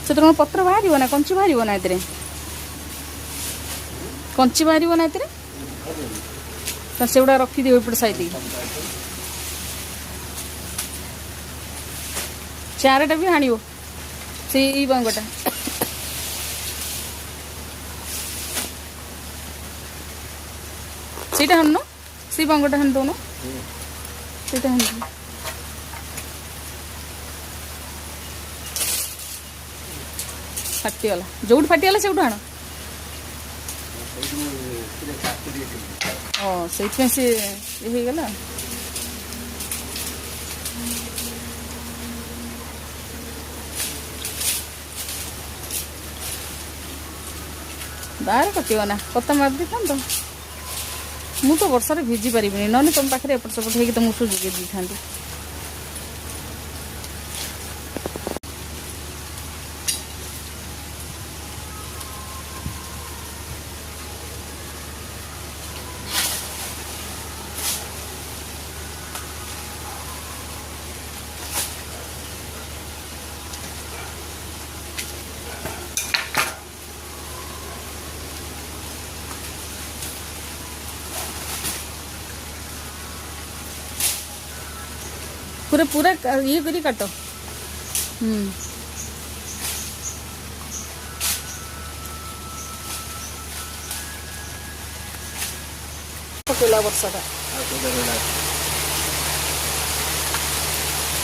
से तुम पत्र बाहर ना कंची बाहर ना ये कंची बाहर ना ये से गुड़ा रखिदिव एपट साइड चारटा भी हाण से बांगटा सीटा हाणुन से बांगटा हाण दौन सीटा हाण फाटीगला जो फाटीगला से हाण से से गला बाहर कटिव ना कता मार दी था मु तो वर्षा भिजी पारि ना तुम पाखे एपट सेपट हो तुमको जोगे दी था पूरा पूरा ये करी काटो पकेला वर्षा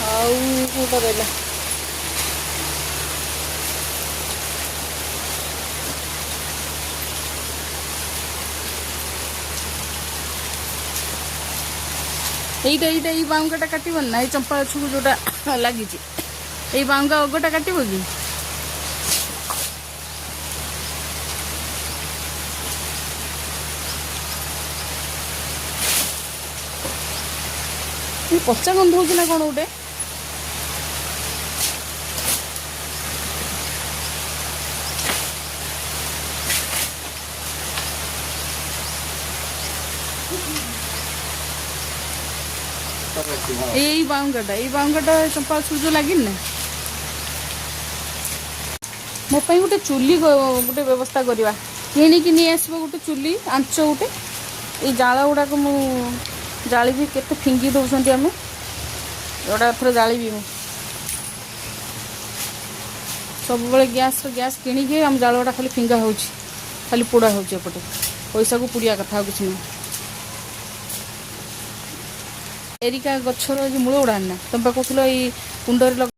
आउला এইটা এই বাউঙ্গাটা কাটিব না এই চম্পা গছକୁ जोटा লাগিছি এই বাউঙ্গা অগটা কাটিব কি এই পচা গন্ধ হଉଛି না কোন ଗୋଟେ बाउंगाटा चंपा सूज लगे ना मोपाई गोटे चुली गोटे व्यवस्था करवा किणिकी नहीं आसब गोटे चुली आंच गोटे ये जाल गुड़ाक मु जाली भी केते फिंगी दौरान आम जोड़ा थोड़ा जाली भी सब गैस किणिकी आम जाल गुड़ा खाली फिंगा हो खाली पोड़ा होपटे पैसा को पुड़िया कथा किसी ना एरिका गछर मूल गुड़ा ना तुम कहूल कुंडरी